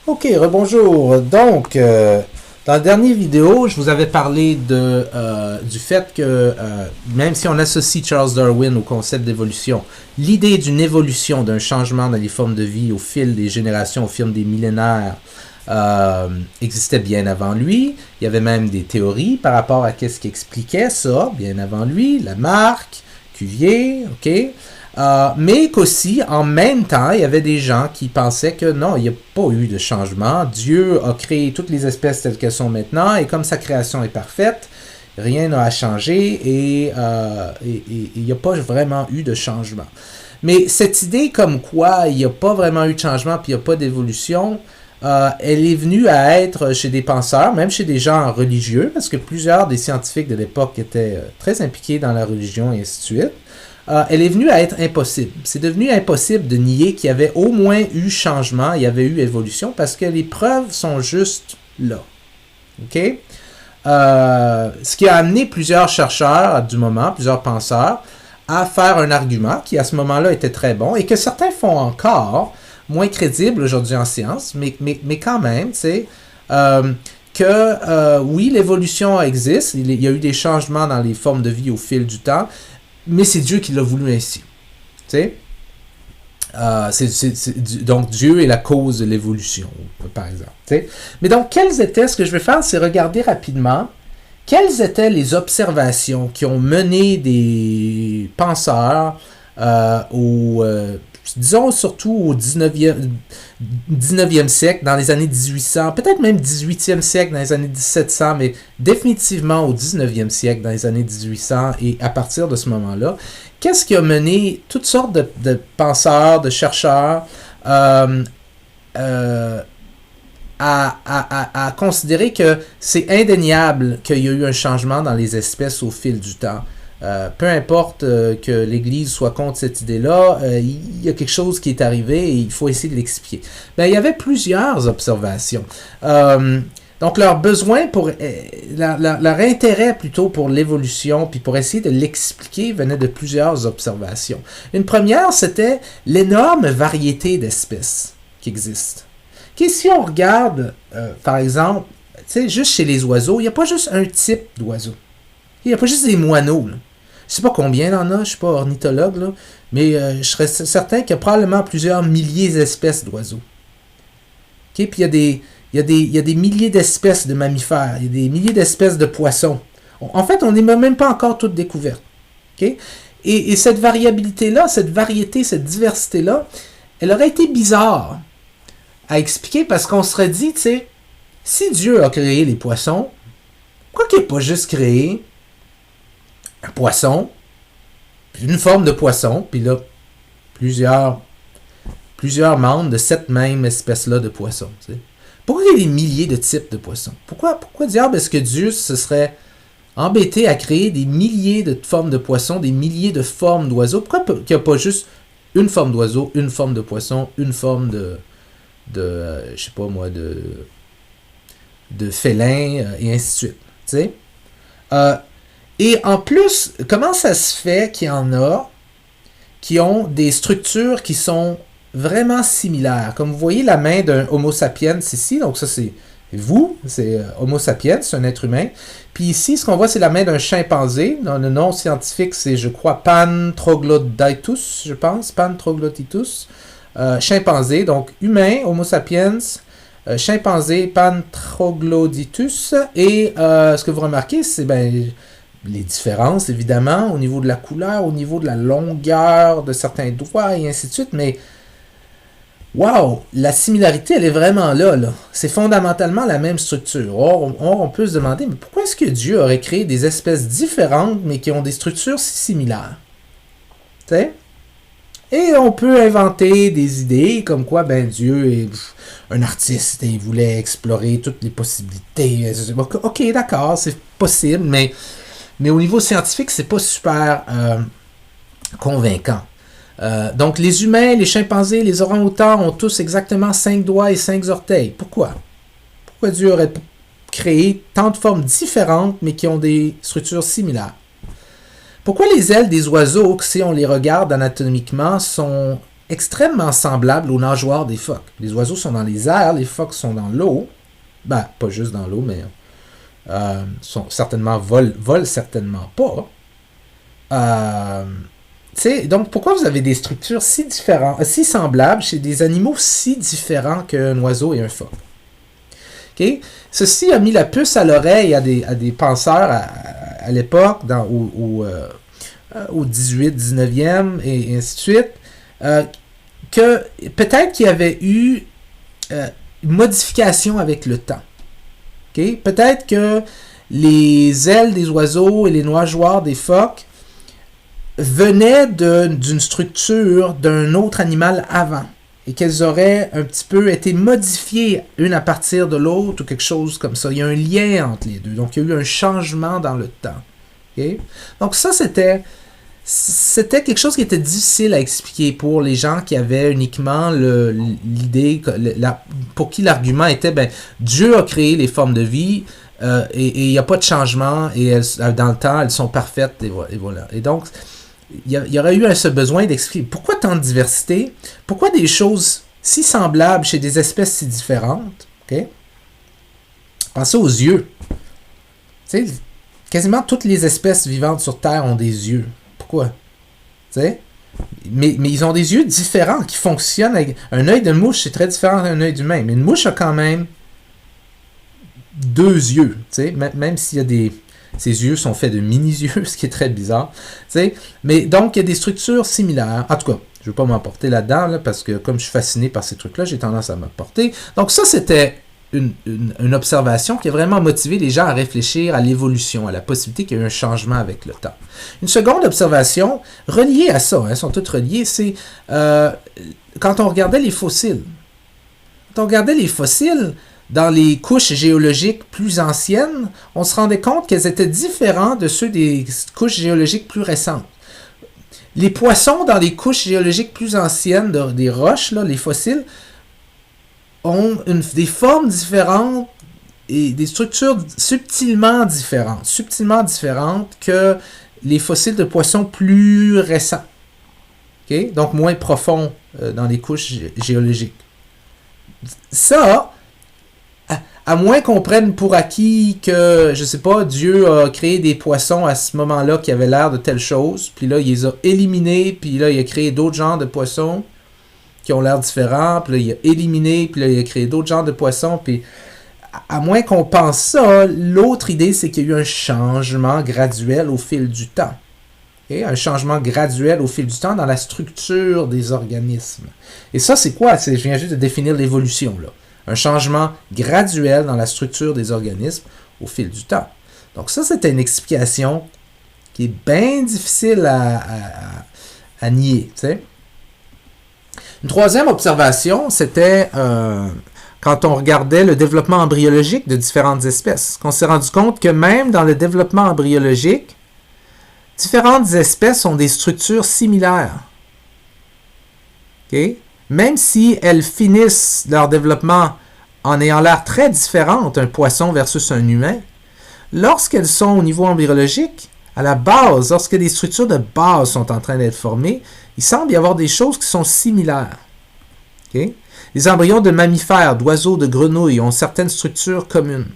Ok, rebonjour. Donc, dans la dernière vidéo, je vous avais parlé du fait que même si on associe Charles Darwin au concept d'évolution, l'idée d'une évolution, d'un changement dans les formes de vie au fil des générations, au fil des millénaires, existait bien avant lui. Il y avait même des théories par rapport à ce qui expliquait ça, bien avant lui, Lamarck, Cuvier, ok? Mais qu'aussi, en même temps, il y avait des gens qui pensaient que non, il n'y a pas eu de changement. Dieu a créé toutes les espèces telles qu'elles sont maintenant, et comme sa création est parfaite, rien n'a à changer, et il n'y a pas vraiment eu de changement. Mais cette idée comme quoi il n'y a pas vraiment eu de changement, puis il n'y a pas d'évolution, elle est venue à être chez des penseurs, même chez des gens religieux, parce que plusieurs des scientifiques de l'époque étaient très impliqués dans la religion, et ainsi de suite. Elle est venue à être impossible. C'est devenu impossible de nier qu'il y avait au moins eu changement, il y avait eu évolution, parce que les preuves sont juste là. OK? Ce qui a amené plusieurs chercheurs du moment, plusieurs penseurs, à faire un argument qui à ce moment-là était très bon, et que certains font encore, moins crédible aujourd'hui en science, mais quand même, tu sais, oui, l'évolution existe, il y a eu des changements dans les formes de vie au fil du temps, mais c'est Dieu qui l'a voulu ainsi. Tu sais? Donc, Dieu est la cause de l'évolution, par exemple. Tu sais? Mais donc, ce que je vais faire, c'est regarder rapidement quelles étaient les observations qui ont mené des penseurs disons surtout au 19e siècle, dans les années 1800, peut-être même 18e siècle, dans les années 1700, mais définitivement au 19e siècle, dans les années 1800, et à partir de ce moment-là, qu'est-ce qui a mené toutes sortes de penseurs, de chercheurs, à considérer que c'est indéniable qu'il y a eu un changement dans les espèces au fil du temps. Peu importe que l'Église soit contre cette idée-là, il y a quelque chose qui est arrivé et il faut essayer de l'expliquer. Ben, il y avait plusieurs observations. Donc, leur besoin leur intérêt plutôt pour l'évolution, puis pour essayer de l'expliquer, venait de plusieurs observations. Une première, c'était l'énorme variété d'espèces qui existent. Okay, si on regarde, par exemple, juste chez les oiseaux, il n'y a pas juste un type d'oiseau. Il n'y a pas juste des moineaux, là. Je ne sais pas combien il y en a, je ne suis pas ornithologue, là, mais je serais certain qu'il y a probablement plusieurs milliers d'espèces d'oiseaux. Okay? Puis il y a des milliers d'espèces de mammifères, il y a des milliers d'espèces de poissons. En fait, on n'est même pas encore toutes découvertes. Okay? Et cette variabilité-là, cette variété, cette diversité-là, elle aurait été bizarre à expliquer parce qu'on serait dit, tu sais, si Dieu a créé les poissons, pourquoi qu'il n'a pas juste créé un poisson, puis une forme de poisson, puis là, plusieurs membres de cette même espèce-là de poisson. Tu sais. Pourquoi il y a des milliers de types de poissons? Pourquoi diable est-ce que Dieu se serait embêté à créer des milliers de formes de poissons, des milliers de formes d'oiseaux? Pourquoi il n'y a pas juste une forme d'oiseau, une forme de poisson, une forme je sais pas moi, de félin, et ainsi de suite. Tu sais? Et en plus, comment ça se fait qu'il y en a qui ont des structures qui sont vraiment similaires? Comme vous voyez la main d'un Homo sapiens ici, donc ça c'est vous, c'est Homo sapiens, c'est un être humain. Puis ici, ce qu'on voit, c'est la main d'un chimpanzé. Le nom scientifique, c'est, je crois, Pan troglodytus, je pense, Pan troglodytus. Chimpanzé, donc humain, Homo sapiens, chimpanzé, Pan troglodytus. Et ce que vous remarquez, c'est les différences, évidemment, au niveau de la couleur, au niveau de la longueur de certains doigts, et ainsi de suite, mais wow, la similarité, elle est vraiment là. C'est fondamentalement la même structure. Or, on peut se demander, mais pourquoi est-ce que Dieu aurait créé des espèces différentes, mais qui ont des structures si similaires? Tu sais? Et on peut inventer des idées comme quoi Dieu est un artiste et il voulait explorer toutes les possibilités. Ok, d'accord, c'est possible, mais au niveau scientifique, c'est pas super convaincant. Donc, les humains, les chimpanzés, les orang-outans ont tous exactement 5 doigts et 5 orteils. Pourquoi? Pourquoi Dieu aurait créé tant de formes différentes, mais qui ont des structures similaires? Pourquoi les ailes des oiseaux, si on les regarde anatomiquement, sont extrêmement semblable aux nageoires des phoques. Les oiseaux sont dans les airs, les phoques sont dans l'eau. Ben, pas juste dans l'eau, mais volent certainement pas. Donc, pourquoi vous avez des structures si différentes, si semblables chez des animaux si différents qu'un oiseau et un phoque? Okay? Ceci a mis la puce à l'oreille à des penseurs à l'époque, au 18, 19e et ainsi de suite, que peut-être qu'il y avait eu une modification avec le temps. Okay? Peut-être que les ailes des oiseaux et les nageoires des phoques venaient d'une structure d'un autre animal avant et qu'elles auraient un petit peu été modifiées une à partir de l'autre ou quelque chose comme ça. Il y a un lien entre les deux. Donc, il y a eu un changement dans le temps. Okay? Donc, ça, c'était quelque chose qui était difficile à expliquer pour les gens qui avaient uniquement l'idée, pour qui l'argument était, Dieu a créé les formes de vie et il n'y a pas de changement et dans le temps, elles sont parfaites et voilà. Et donc, il y aurait eu ce besoin d'expliquer pourquoi tant de diversité, pourquoi des choses si semblables chez des espèces si différentes. Okay? Pensez aux yeux. Tu sais, quasiment toutes les espèces vivantes sur Terre ont des yeux. Pourquoi? Tu sais? Mais ils ont des yeux différents qui fonctionnent avec... Un œil de mouche, c'est très différent d'un œil d'humain. Mais une mouche a quand même 2 yeux. Tu sais? Même s'il y a des... Ses yeux sont faits de mini-yeux, ce qui est très bizarre. T'sais? Mais donc, il y a des structures similaires. En tout cas, je ne veux pas m'emporter là-dedans, parce que comme je suis fasciné par ces trucs-là, j'ai tendance à m'emporter. Donc ça, c'était une observation qui a vraiment motivé les gens à réfléchir à l'évolution, à la possibilité qu'il y ait eu un changement avec le temps. Une seconde observation, reliée à ça, elles sont toutes reliées, c'est quand on regardait les fossiles. Quand on regardait les fossiles, dans les couches géologiques plus anciennes, on se rendait compte qu'elles étaient différentes de ceux des couches géologiques plus récentes. Les poissons dans les couches géologiques plus anciennes des roches, là, les fossiles, ont des formes différentes et des structures subtilement différentes que les fossiles de poissons plus récents. Okay? Donc moins profonds dans les couches géologiques. Ça, à moins qu'on prenne pour acquis que, je sais pas, Dieu a créé des poissons à ce moment-là qui avaient l'air de telle chose, puis là, il les a éliminés, puis là, il a créé d'autres genres de poissons qui ont l'air différents, puis là, il a éliminé, puis là, il a créé d'autres genres de poissons, puis à moins qu'on pense ça, l'autre idée, c'est qu'il y a eu un changement graduel au fil du temps. Okay? Un changement graduel au fil du temps dans la structure des organismes. Et ça, c'est quoi? Je viens juste de définir l'évolution, là. Un changement graduel dans la structure des organismes au fil du temps. Donc ça, c'était une explication qui est bien difficile à nier. Tu sais. Une troisième observation, c'était quand on regardait le développement embryologique de différentes espèces, qu'on s'est rendu compte que même dans le développement embryologique, différentes espèces ont des structures similaires. Okay? Même si elles finissent leur développement en ayant l'air très différentes, un poisson versus un humain, lorsqu'elles sont au niveau embryologique, à la base, lorsque des structures de base sont en train d'être formées, il semble y avoir des choses qui sont similaires. Okay? Les embryons de mammifères, d'oiseaux, de grenouilles ont certaines structures communes.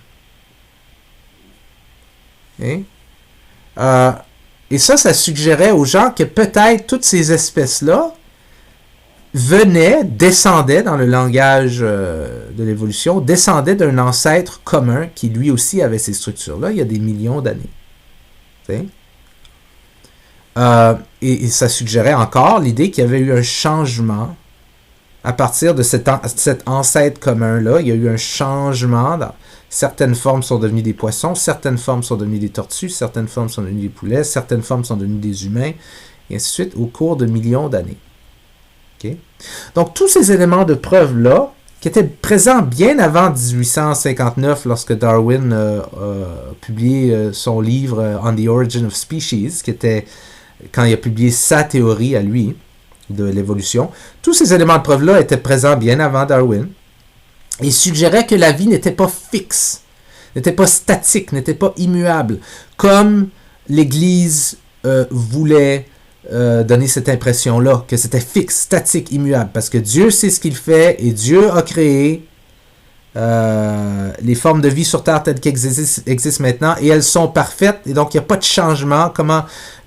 Okay? Et ça suggérait aux gens que peut-être toutes ces espèces-là descendaient dans le langage de l'évolution, descendaient d'un ancêtre commun qui lui aussi avait ces structures-là il y a des millions d'années. Et ça suggérait encore l'idée qu'il y avait eu un changement à partir de cet ancêtre commun-là. Il y a eu un changement. Certaines formes sont devenues des poissons, certaines formes sont devenues des tortues, certaines formes sont devenues des poulets, certaines formes sont devenues des humains, et ainsi de suite, au cours de millions d'années. Okay? Donc, tous ces éléments de preuve-là, qui étaient présents bien avant 1859, lorsque Darwin a publié son livre On the Origin of Species, qui était quand il a publié sa théorie à lui de l'évolution, tous ces éléments de preuve-là étaient présents bien avant Darwin. Il suggérait que la vie n'était pas fixe, n'était pas statique, n'était pas immuable, comme l'Église voulait donné cette impression-là, que c'était fixe, statique, immuable, parce que Dieu sait ce qu'il fait et Dieu a créé les formes de vie sur Terre telles qu'elles existent maintenant et elles sont parfaites et donc il n'y a pas de changement. Comment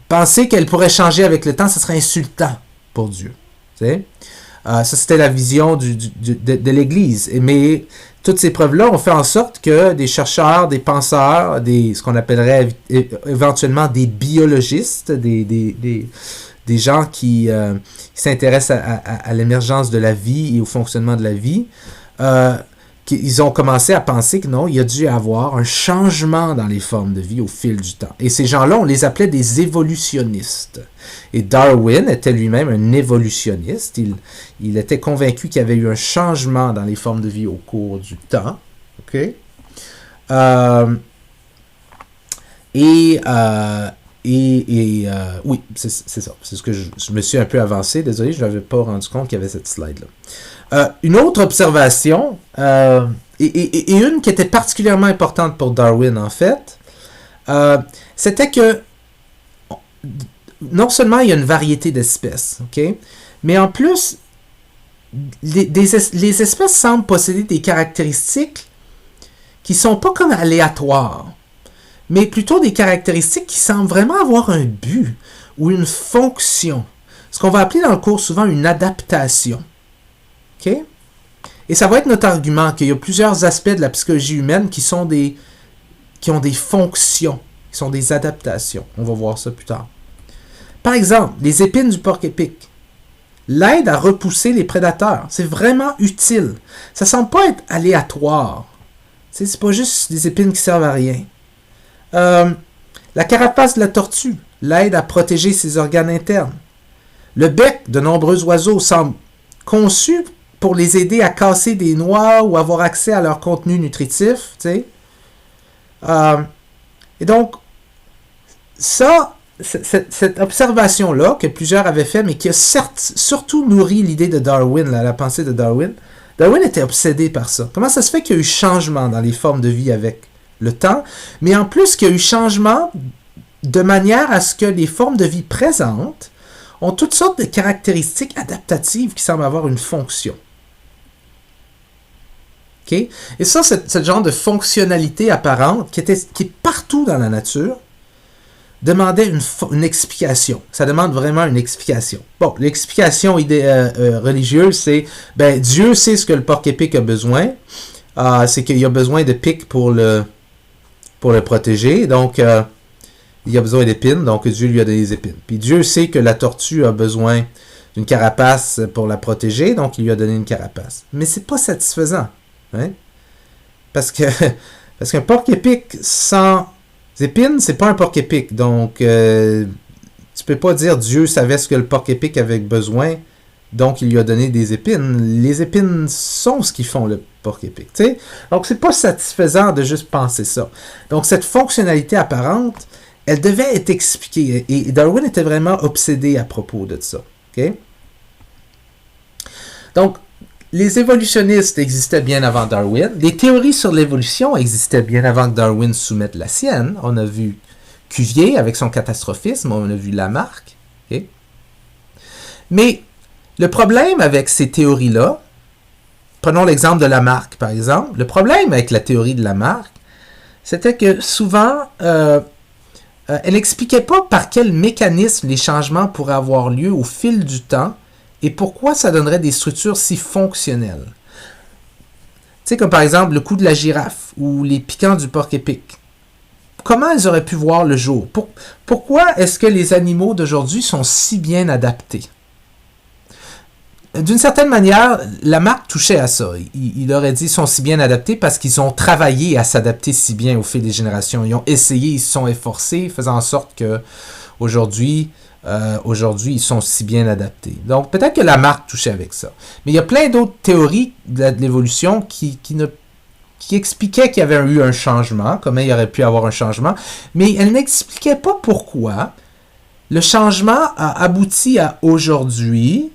penser qu'elles pourraient changer avec le temps, ce serait insultant pour Dieu. Ça, c'était la vision de l'Église. Mais toutes ces preuves-là ont fait en sorte que des chercheurs, des penseurs, ce qu'on appellerait éventuellement des biologistes, des gens qui s'intéressent à l'émergence de la vie et au fonctionnement de la vie, ils ont commencé à penser que non, il y a dû y avoir un changement dans les formes de vie au fil du temps. Et ces gens-là, on les appelait des évolutionnistes. Et Darwin était lui-même un évolutionniste. Il était convaincu qu'il y avait eu un changement dans les formes de vie au cours du temps. OK? Oui, c'est ça. C'est ce que je me suis un peu avancé. Désolé, je n'avais pas rendu compte qu'il y avait cette slide-là. Une autre observation, et une qui était particulièrement importante pour Darwin, en fait, c'était que non seulement il y a une variété d'espèces, OK, mais en plus, les espèces semblent posséder des caractéristiques qui ne sont pas comme aléatoires, mais plutôt des caractéristiques qui semblent vraiment avoir un but ou une fonction. Ce qu'on va appeler dans le cours souvent une adaptation. OK? Et ça va être notre argument qu'il y a plusieurs aspects de la psychologie humaine qui ont des fonctions, qui sont des adaptations. On va voir ça plus tard. Par exemple, les épines du porc-épic l'aident à repousser les prédateurs. C'est vraiment utile. Ça ne semble pas être aléatoire. C'est pas juste des épines qui servent à rien. La carapace de la tortue l'aide à protéger ses organes internes. Le bec de nombreux oiseaux semble conçu pour les aider à casser des noix ou avoir accès à leur contenu nutritif. Et donc, ça, cette observation-là que plusieurs avaient fait, mais qui a surtout nourri l'idée de Darwin, la pensée de Darwin. Darwin était obsédé par ça. Comment ça se fait qu'il y a eu changement dans les formes de vie avec le temps, mais en plus qu'il y a eu changement de manière à ce que les formes de vie présentes ont toutes sortes de caractéristiques adaptatives qui semblent avoir une fonction. Okay? Et ça, ce genre de fonctionnalité apparente qui est partout dans la nature demandait une explication. Ça demande vraiment une explication. Bon, l'explication religieuse, c'est Dieu sait ce que le porc-épic a besoin. C'est qu'il a besoin de pics pour le protéger. Donc, il a besoin d'épines, donc Dieu lui a donné des épines. Puis Dieu sait que la tortue a besoin d'une carapace pour la protéger, donc il lui a donné une carapace. Mais c'est pas satisfaisant. Hein? Parce qu'un porc-épic sans épines, c'est pas un porc-épic. Donc, tu peux pas dire Dieu savait ce que le porc-épic avait besoin, donc il lui a donné des épines. Les épines sont ce qui font le porc-épic. T'sais? Donc, c'est pas satisfaisant de juste penser ça. Donc, cette fonctionnalité apparente, elle devait être expliquée. Et Darwin était vraiment obsédé à propos de ça. Okay? Donc, les évolutionnistes existaient bien avant Darwin. Les théories sur l'évolution existaient bien avant que Darwin soumette la sienne. On a vu Cuvier avec son catastrophisme, on a vu Lamarck. Okay? Mais le problème avec ces théories-là, prenons l'exemple de Lamarck par exemple, le problème avec la théorie de Lamarck, c'était que souvent, elle n'expliquait pas par quel mécanisme les changements pourraient avoir lieu au fil du temps et pourquoi ça donnerait des structures si fonctionnelles. Tu sais, comme par exemple le cou de la girafe ou les piquants du porc-épic. Comment elles auraient pu voir le jour? Pourquoi est-ce que les animaux d'aujourd'hui sont si bien adaptés? D'une certaine manière, Lamarck touchait à ça. Il aurait dit qu'ils sont si bien adaptés parce qu'ils ont travaillé à s'adapter si bien au fil des générations. Ils ont essayé, ils se sont efforcés, faisant en sorte que aujourd'hui, ils sont si bien adaptés. Donc, peut-être que Lamarck touchait avec ça. Mais il y a plein d'autres théories de l'évolution qui expliquaient qu'il y avait eu un changement, comment il y aurait pu avoir un changement, mais elles n'expliquaient pas pourquoi le changement a abouti à aujourd'hui,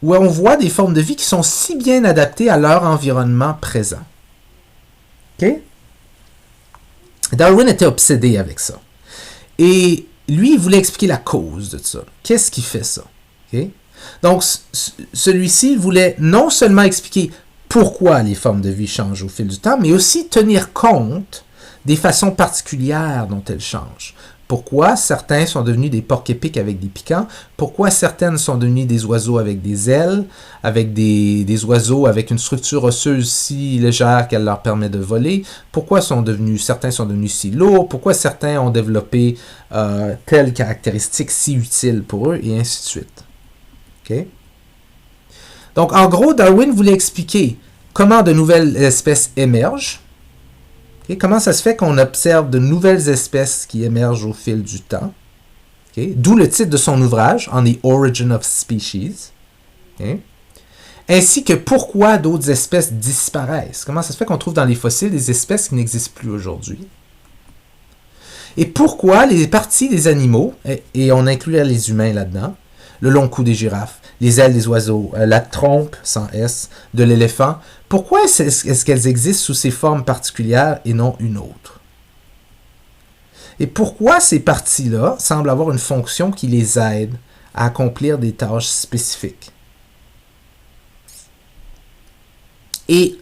où on voit des formes de vie qui sont si bien adaptées à leur environnement présent. OK? Darwin était obsédé avec ça. Et lui, il voulait expliquer la cause de ça. Qu'est-ce qui fait ça? Okay? Donc, celui-ci voulait non seulement expliquer pourquoi les formes de vie changent au fil du temps, mais aussi tenir compte des façons particulières dont elles changent. Pourquoi certains sont devenus des porcs-épics avec des piquants? Pourquoi certaines sont devenues des oiseaux avec des ailes, avec des oiseaux avec une structure osseuse si légère qu'elle leur permet de voler? Pourquoi certains sont devenus si lourds? Pourquoi certains ont développé telles caractéristiques si utiles pour eux? Et ainsi de suite. Okay? Donc, en gros, Darwin voulait expliquer comment de nouvelles espèces émergent. Okay? Comment ça se fait qu'on observe de nouvelles espèces qui émergent au fil du temps. Okay? D'où le titre de son ouvrage, On the Origin of Species. Okay? Ainsi que pourquoi d'autres espèces disparaissent. Comment ça se fait qu'on trouve dans les fossiles des espèces qui n'existent plus aujourd'hui. Et pourquoi les parties des animaux, et on inclut les humains là-dedans, le long cou des girafes, les ailes des oiseaux, la trompe, sans S, de l'éléphant. Pourquoi est-ce qu'elles existent sous ces formes particulières et non une autre? Et pourquoi ces parties-là semblent avoir une fonction qui les aide à accomplir des tâches spécifiques? Et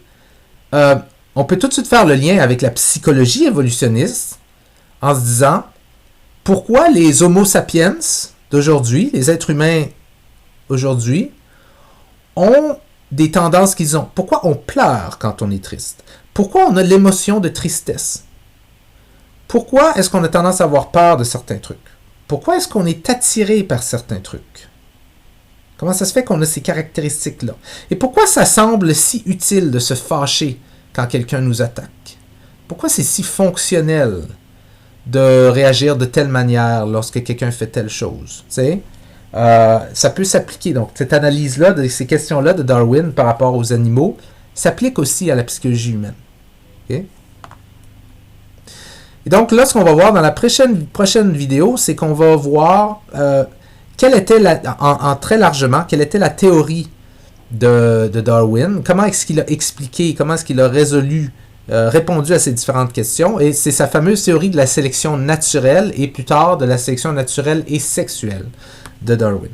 on peut tout de suite faire le lien avec la psychologie évolutionniste en se disant pourquoi les Homo sapiens d'aujourd'hui, les êtres humains aujourd'hui, ont des tendances qu'ils ont. Pourquoi on pleure quand on est triste? Pourquoi on a l'émotion de tristesse? Pourquoi est-ce qu'on a tendance à avoir peur de certains trucs? Pourquoi est-ce qu'on est attiré par certains trucs? Comment ça se fait qu'on a ces caractéristiques-là? Et pourquoi ça semble si utile de se fâcher quand quelqu'un nous attaque? Pourquoi c'est si fonctionnel de réagir de telle manière lorsque quelqu'un fait telle chose? Tu sais? Ça peut s'appliquer. Donc, cette analyse-là, ces questions-là de Darwin par rapport aux animaux, s'applique aussi à la psychologie humaine. Okay? Et donc, là, ce qu'on va voir dans la prochaine vidéo, c'est qu'on va voir quelle était, très largement, quelle était la théorie de Darwin, comment est-ce qu'il a expliqué, comment est-ce qu'il a répondu à ces différentes questions, et c'est sa fameuse théorie de la sélection naturelle, et plus tard de la sélection naturelle et sexuelle de Darwin.